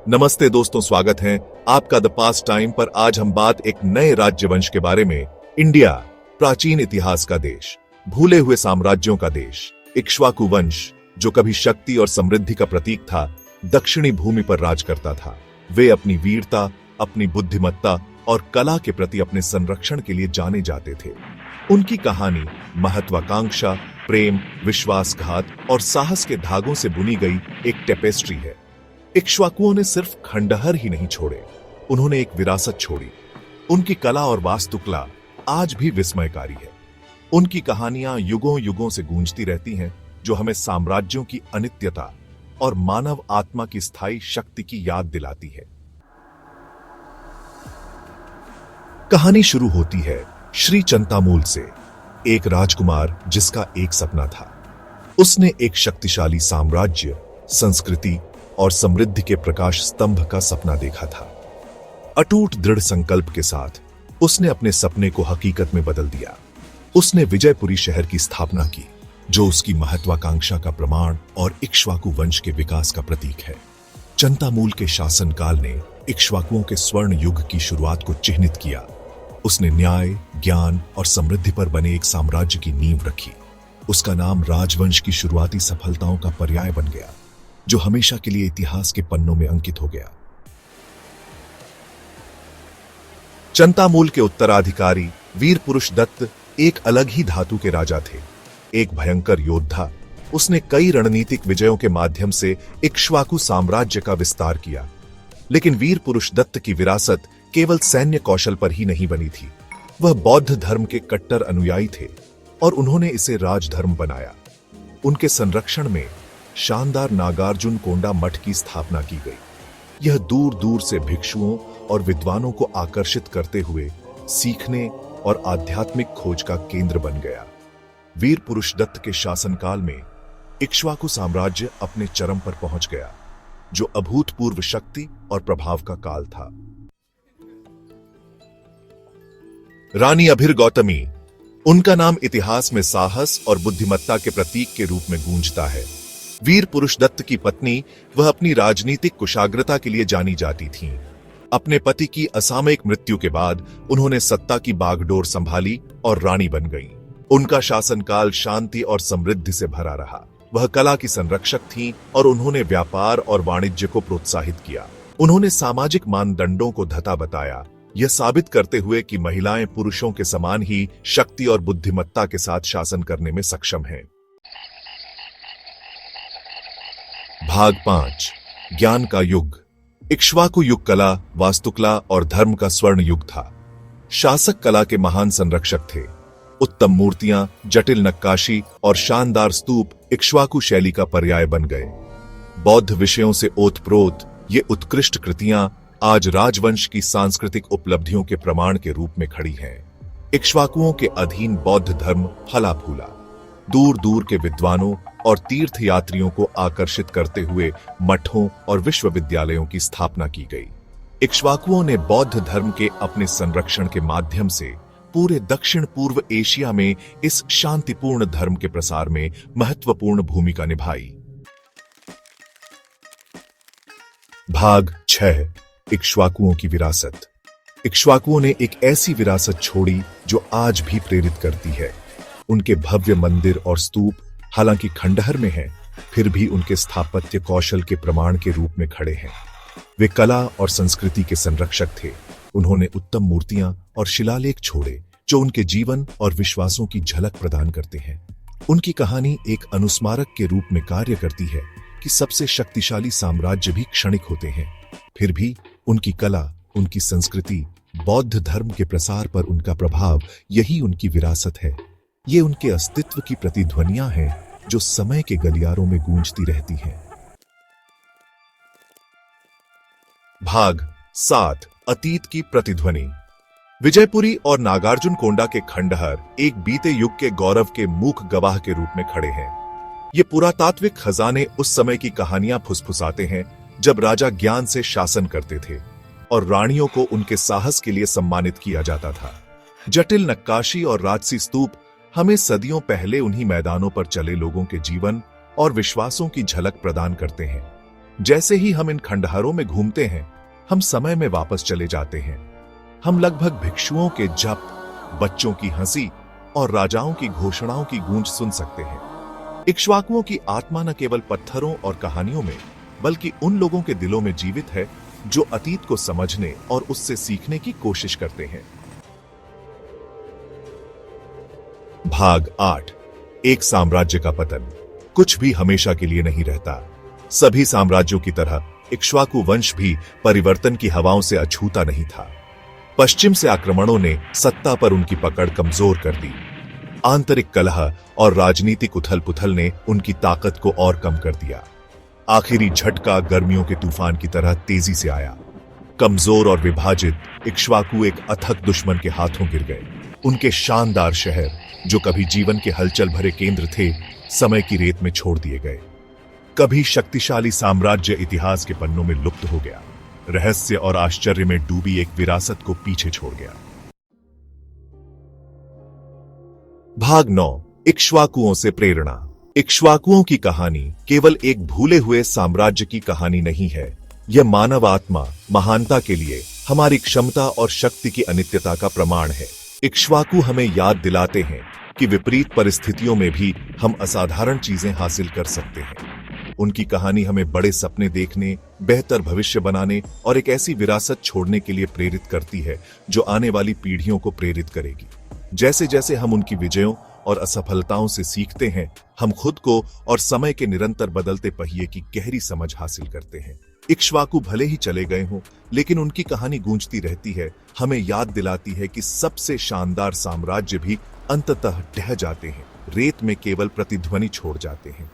नमस्ते दोस्तों, स्वागत है आपका द पास्ट टाइम पर। आज हम बात एक नए राज्यवंश के बारे में। इंडिया, प्राचीन इतिहास का देश, भूले हुए साम्राज्यों का देश। इक्ष्वाकु वंश, जो कभी शक्ति और समृद्धि का प्रतीक था, दक्षिणी भूमि पर राज करता था। वे अपनी वीरता, अपनी बुद्धिमत्ता और कला के प्रति अपने संरक्षण के लिए जाने जाते थे। उनकी कहानी महत्वाकांक्षा, प्रेम, विश्वासघात और साहस के धागों से बुनी गई एक टेपेस्ट्री है। इक्ष्वाकुओं ने सिर्फ खंडहर ही नहीं छोड़े, उन्होंने एक विरासत छोड़ी। उनकी कला और वास्तुकला आज भी विस्मयकारी है। उनकी कहानियां युगों युगों से गूंजती रहती हैं, जो हमें साम्राज्यों की अनित्यता और मानव आत्मा की स्थायी शक्ति की याद दिलाती है। कहानी शुरू होती है श्री चंतामूल से, एक राजकुमार जिसका एक सपना था। उसने एक शक्तिशाली साम्राज्य, संस्कृति और समृद्धि के प्रकाश स्तंभ का सपना देखा था। अटूट दृढ़ संकल्प के साथ उसने अपने सपने को हकीकत में बदल दिया। उसने विजयपुरी शहर की स्थापना की, जो उसकी महत्वाकांक्षा का प्रमाण और इक्ष्वाकु वंश के विकास का प्रतीक है। चंतामूल के शासनकाल ने इक्ष्वाकुओं के स्वर्ण युग की शुरुआत को चिह्नित किया। उसने न्याय, ज्ञान और समृद्धि पर बने एक साम्राज्य की नींव रखी। उसका नाम राजवंश की शुरुआती सफलताओं का पर्याय बन गया, जो हमेशा के लिए इतिहास के पन्नों में अंकित हो गया। चंतामूल के उत्तराधिकारी वीर पुरुष दत्त एक अलग ही धातु के राजा थे। एक भयंकर योद्धा, उसने कई रणनीतिक विजयों के माध्यम से इक्ष्वाकु साम्राज्य का विस्तार किया। लेकिन वीर पुरुष दत्त की विरासत केवल सैन्य कौशल पर ही नहीं बनी थी। वह बौद्ध धर्म के कट्टर अनुयायी थे और उन्होंने इसे राजधर्म बनाया। उनके संरक्षण में शानदार नागार्जुन कोंडा मठ की स्थापना की गई। यह दूर दूर से भिक्षुओं और विद्वानों को आकर्षित करते हुए सीखने और आध्यात्मिक खोज का केंद्र बन गया। वीर पुरुष दत्त के शासनकाल में इक्ष्वाकु साम्राज्य अपने चरम पर पहुंच गया, जो अभूतपूर्व शक्ति और प्रभाव का काल था। रानी अभिर गौतमी, उनका नाम इतिहास में साहस और बुद्धिमत्ता के प्रतीक के रूप में गूंजता है। वीर पुरुष दत्त की पत्नी, वह अपनी राजनीतिक कुशाग्रता के लिए जानी जाती थीं। अपने पति की असामयिक मृत्यु के बाद उन्होंने सत्ता की बागडोर संभाली और रानी बन गईं। उनका शासनकाल शांति और समृद्धि से भरा रहा। वह कला की संरक्षक थीं और उन्होंने व्यापार और वाणिज्य को प्रोत्साहित किया। उन्होंने सामाजिक मानदंडों को धता बताया, यह साबित करते हुए कि महिलाएं पुरुषों के समान ही शक्ति और बुद्धिमत्ता के साथ शासन करने में सक्षम हैं। भाग 5, ज्ञान का युग। इक्ष्वाकु युग कला, वास्तुकला और धर्म का स्वर्ण युग था। शासक कला के महान संरक्षक थे। उत्तम मूर्तियां, जटिल नक्काशी और शानदार स्तूप इक्ष्वाकु शैली का पर्याय बन गए। बौद्ध विषयों से ओतप्रोत ये उत्कृष्ट कृतियां आज राजवंश की सांस्कृतिक उपलब्धियों के प्रमाण के रूप में खड़ी हैं। इक्ष्वाकुओं के अधीन बौद्ध धर्म फला फूला। दूर दूर के विद्वानों और तीर्थयात्रियों को आकर्षित करते हुए मठों और विश्वविद्यालयों की स्थापना की गई। इक्ष्वाकुओं ने बौद्ध धर्म के अपने संरक्षण के माध्यम से पूरे दक्षिण पूर्व एशिया में इस शांतिपूर्ण धर्म के प्रसार में महत्वपूर्ण भूमिका निभाई। भाग 6, इक्ष्वाकुओं की विरासत। इक्ष्वाकुओं ने एक ऐसी विरासत छोड़ी जो आज भी प्रेरित करती है। उनके भव्य मंदिर और स्तूप हालांकि खंडहर में हैं, फिर भी उनके स्थापत्य कौशल के प्रमाण के रूप में खड़े हैं। वे कला और संस्कृति के संरक्षक थे। उन्होंने उत्तम मूर्तियां और शिलालेख छोड़े, जो उनके जीवन और विश्वासों की झलक प्रदान करते हैं। उनकी कहानी एक अनुस्मारक के रूप में कार्य करती है कि सबसे शक्तिशाली साम्राज्य भी क्षणिक होते हैं। फिर भी उनकी कला, उनकी संस्कृति, बौद्ध धर्म के प्रसार पर उनका प्रभाव, यही उनकी विरासत है। ये उनके अस्तित्व की प्रतिध्वनियां हैं, जो समय के गलियारों में गूंजती रहती हैं। भाग 7, अतीत की प्रतिध्वनि। विजयपुरी और नागार्जुन कोंडा के खंडहर एक बीते युग के गौरव के मूक गवाह के रूप में खड़े हैं। ये पुरातात्विक खजाने उस समय की कहानियां फुसफुसाते हैं, जब राजा ज्ञान से शासन करते थे और रानियों को उनके साहस के लिए सम्मानित किया जाता था। जटिल नक्काशी और राजसी स्तूप हमें सदियों पहले उन्हीं मैदानों पर चले लोगों के जीवन और विश्वासों की झलक प्रदान करते हैं। जैसे ही हम इन खंडहरों में घूमते हैं, हम समय में वापस चले जाते हैं। हम लगभग भिक्षुओं के जप, बच्चों की हंसी और राजाओं की घोषणाओं की गूंज सुन सकते हैं। इक्ष्वाकुओं की आत्मा न केवल पत्थरों और कहानियों में, बल्कि उन लोगों के दिलों में जीवित है जो अतीत को समझने और उससे सीखने की कोशिश करते हैं। भाग 8। एक साम्राज्य का पतन। कुछ भी हमेशा के लिए नहीं रहता। सभी साम्राज्यों की तरह इक्ष्वाकु वंश भी परिवर्तन की हवाओं से अछूता नहीं था। पश्चिम से आक्रमणों ने सत्ता पर उनकी पकड़ कमजोर कर दी। आंतरिक कलह और राजनीतिक उथल-पुथल ने उनकी ताकत को और कम कर दिया। आखिरी झटका गर्मियों के तूफान की तरह तेजी से आया। कमजोर और विभाजित इक्ष्वाकु एक अथक दुश्मन के हाथों गिर गए। उनके शानदार शहर, जो कभी जीवन के हलचल भरे केंद्र थे, समय की रेत में छोड़ दिए गए। कभी शक्तिशाली साम्राज्य इतिहास के पन्नों में लुप्त हो गया, रहस्य और आश्चर्य में डूबी एक विरासत को पीछे छोड़ गया। भाग 9। इक्ष्वाकुओं से प्रेरणा। इक्ष्वाकुओं की कहानी केवल एक भूले हुए साम्राज्य की कहानी नहीं है। यह मानव आत्मा, महानता के लिए हमारी क्षमता और शक्ति की अनित्यता का प्रमाण है। इक्ष्वाकु हमें याद दिलाते हैं कि विपरीत परिस्थितियों में भी हम असाधारण चीजें हासिल कर सकते हैं। उनकी कहानी हमें बड़े सपने देखने, बेहतर भविष्य बनाने और एक ऐसी विरासत छोड़ने के लिए प्रेरित करती है जो आने वाली पीढ़ियों को प्रेरित करेगी। जैसे जैसे हम उनकी विजयों और असफलताओं से सीखते हैं, हम खुद को और समय के निरंतर बदलते पहिए की गहरी समझ हासिल करते हैं। इक्ष्वाकु भले ही चले गए हों, लेकिन उनकी कहानी गूंजती रहती है, हमें याद दिलाती है कि सबसे शानदार साम्राज्य भी अंततः ढह जाते हैं, रेत में केवल प्रतिध्वनि छोड़ जाते हैं।